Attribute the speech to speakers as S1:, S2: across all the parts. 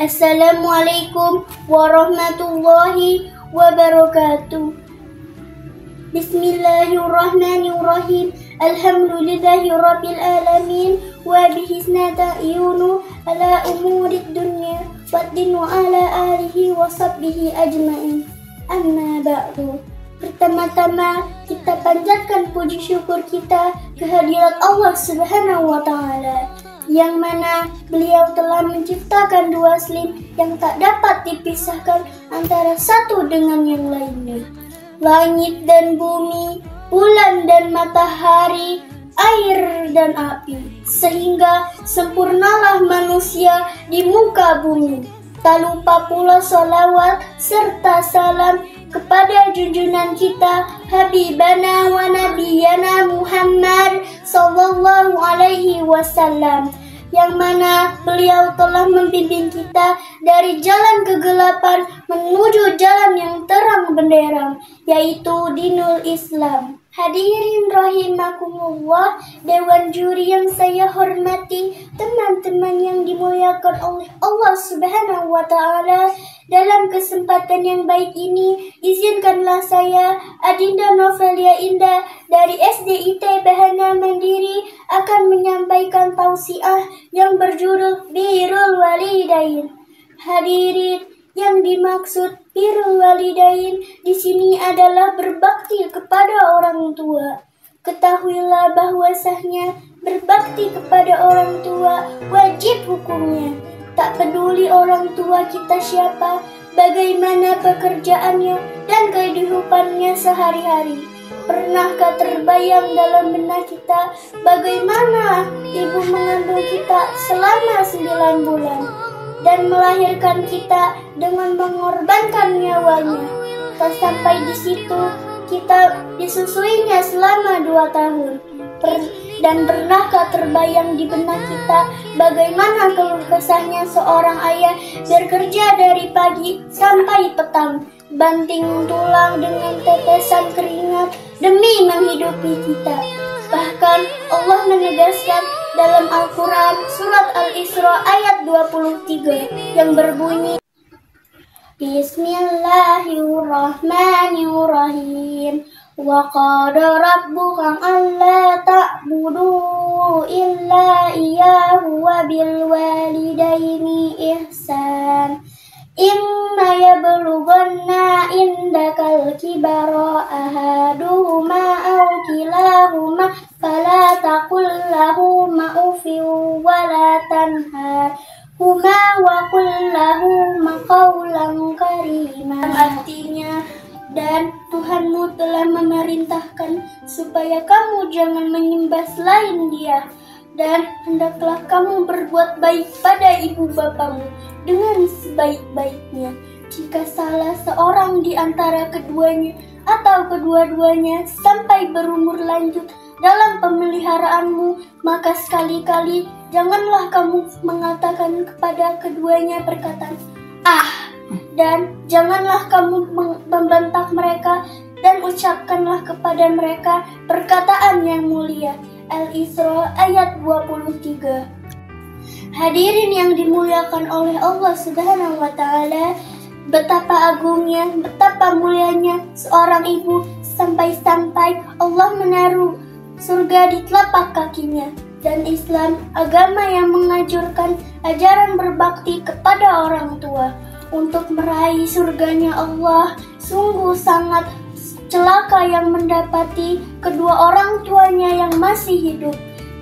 S1: Assalamualaikum warahmatullahi wabarakatuh. Bismillahirrahmanirrahim. Alhamdulillahi rabbil alamin. Wa bihi nasta'inu ala umurid dunya waddin wa ala alihi wa sahbihi ajma'in. Amma ba'du. Pertama-tama kita panjatkan puji syukur kita kehadirat Allah Subhanahu wa Ta'ala, yang mana beliau telah menciptakan dua slim yang tak dapat dipisahkan antara satu dengan yang lainnya. Langit dan bumi, bulan dan matahari, air dan api, sehingga sempurnalah manusia di muka bumi. Tak lupa pula salawat serta salam kepada junjungan kita Habibana wa Nabiyana Muhammad sallallahu alaihi wasallam, yang mana beliau telah membimbing kita dari jalan kegelapan menuju jalan yang terang benderang, yaitu dinul Islam. Hadirin rahimakumullah, dewan juri yang saya hormati, teman-teman yang dimuliakan oleh Allah Subhanahu wa Ta'ala, dalam kesempatan yang baik ini, izinkanlah saya, Adinda Novelia Indah dari SDIT Bahana Mandiri, akan menyampaikan tausiah yang berjudul Birrul Walidain. Hadirin, yang dimaksud birrul walidain di sini adalah berbakti kepada orang tua. Ketahuilah bahwasanya berbakti kepada orang tua wajib hukumnya. Tak peduli orang tua kita siapa, bagaimana pekerjaannya dan kehidupannya sehari-hari. Pernahkah terbayang dalam benak kita bagaimana ibu mengandung kita selama 9 bulan dan melahirkan kita dengan mengorbankan nyawanya? Tak sampai di situ, kita disusuinya selama 2 tahun. Dan pernahkah terbayang di benak kita bagaimana keluh kesahnya seorang ayah bekerja dari pagi sampai petang, banting tulang dengan tetesan keringat demi menghidupi kita. Bahkan Allah menegaskan dalam Al-Quran surat Al-Isra ayat 23 yang berbunyi, Bismillahirrahmanirrahim. Wa qada rabbuka alla ta'budu illa iyyahu wa bil walidaini ihsan. Imma yablughanna indakal kibara ahaduhuma aw kilahuma fala taqul lahuma uffin wa la tanharhuma wa qul lahuma qawlan karima. Artinya, dan Tuhanmu telah memerintahkan supaya kamu jangan menyembah selain Dia, dan hendaklah kamu berbuat baik pada ibu bapamu dengan sebaik-baiknya. Jika salah seorang di antara keduanya atau kedua-duanya sampai berumur lanjut dalam pemeliharaanmu, maka sekali-kali janganlah kamu mengatakan kepada keduanya perkataan "ah", dan janganlah kamu membentak mereka, dan ucapkanlah kepada mereka perkataan yang mulia. Al-Isra ayat 23. Hadirin yang dimuliakan oleh Allah Subhanahu wa Ta'ala, betapa agungnya, betapa mulianya seorang ibu sampai-sampai Allah menaruh surga di telapak kakinya. Dan Islam, agama yang menganjurkan ajaran berbakti kepada orang tua. Untuk meraih surganya Allah, sungguh sangat celaka yang mendapati kedua orang tuanya yang masih hidup,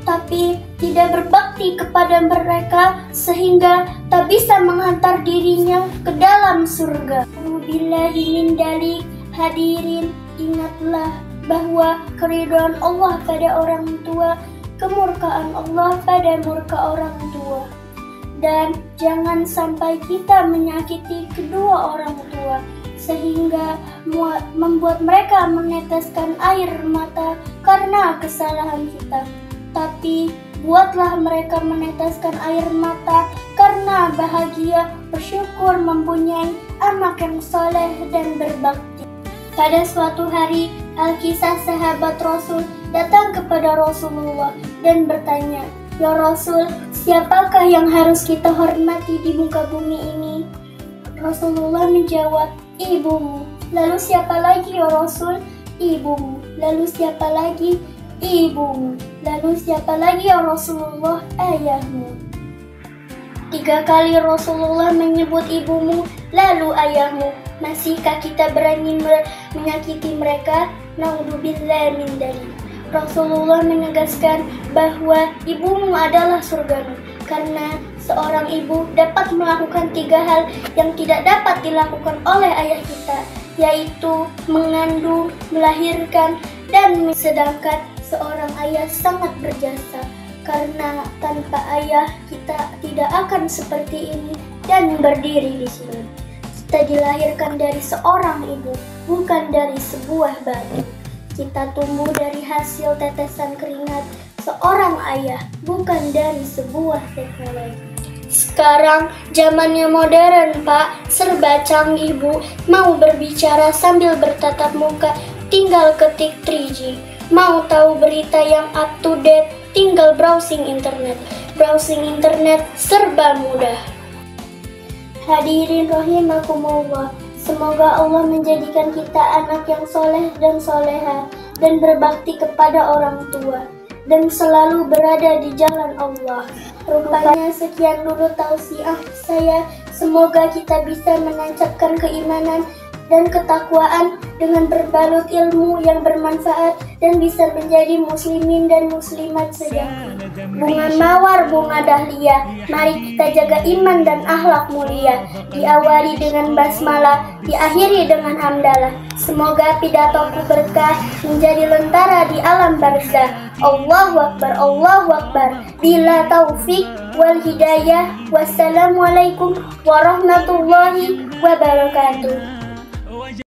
S1: tapi tidak berbakti kepada mereka sehingga tak bisa menghantar dirinya ke dalam surga. Billahi min dalik. Hadirin, ingatlah bahwa keridhaan Allah pada orang tua, kemurkaan Allah pada murka orang tua. Dan jangan sampai kita menyakiti kedua orang tua sehingga membuat mereka meneteskan air mata karena kesalahan kita. Tapi buatlah mereka meneteskan air mata karena bahagia bersyukur mempunyai anak yang soleh dan berbakti. Pada suatu hari, Alkisah sahabat Rasul datang kepada Rasulullah dan bertanya, Ya Rasul, siapakah yang harus kita hormati di muka bumi ini? Rasulullah menjawab, ibumu. Lalu siapa lagi ya Rasul? Ibumu. Lalu siapa lagi? Ibumu. Lalu siapa lagi ya Rasulullah? Ayahmu. 3 kali Rasulullah menyebut ibumu, lalu ayahmu. Masihkah kita berani menyakiti mereka? Naudzubillah min dzalik. Rasulullah menegaskan bahwa ibumu adalah surgamu, karena seorang ibu dapat melakukan 3 hal yang tidak dapat dilakukan oleh ayah kita, yaitu mengandung, melahirkan, dan sedangkan seorang ayah sangat berjasa, karena tanpa ayah kita tidak akan seperti ini dan berdiri di sini. Kita dilahirkan dari seorang ibu, bukan dari sebuah batu. Kita tumbuh dari hasil tetesan keringat seorang ayah, bukan dari sebuah teknologi. Sekarang zamannya modern, Pak, serba canggih, Bu. Mau berbicara sambil bertatap muka, tinggal ketik 3G. Mau tahu berita yang up to date, tinggal browsing internet. Browsing internet serba mudah. Hadirin rahimakumullah, semoga Allah menjadikan kita anak yang soleh dan soleha dan berbakti kepada orang tua dan selalu berada di jalan Allah. Rupanya sekian dulu tausiah saya. Semoga kita bisa menancapkan keimanan dan ketakwaan dengan berbalut ilmu yang bermanfaat dan bisa menjadi muslimin dan muslimat sejati. Bunga mawar, bunga dahlia, mari kita jaga iman dan akhlak mulia. Diawali dengan basmalah, diakhiri dengan hamdalah. Semoga pidatoku berkah menjadi lentara di alam barzah. Allahu Akbar, Allahu Akbar. Bila taufik wal hidayah. Wassalamualaikum warahmatullahi wabarakatuh.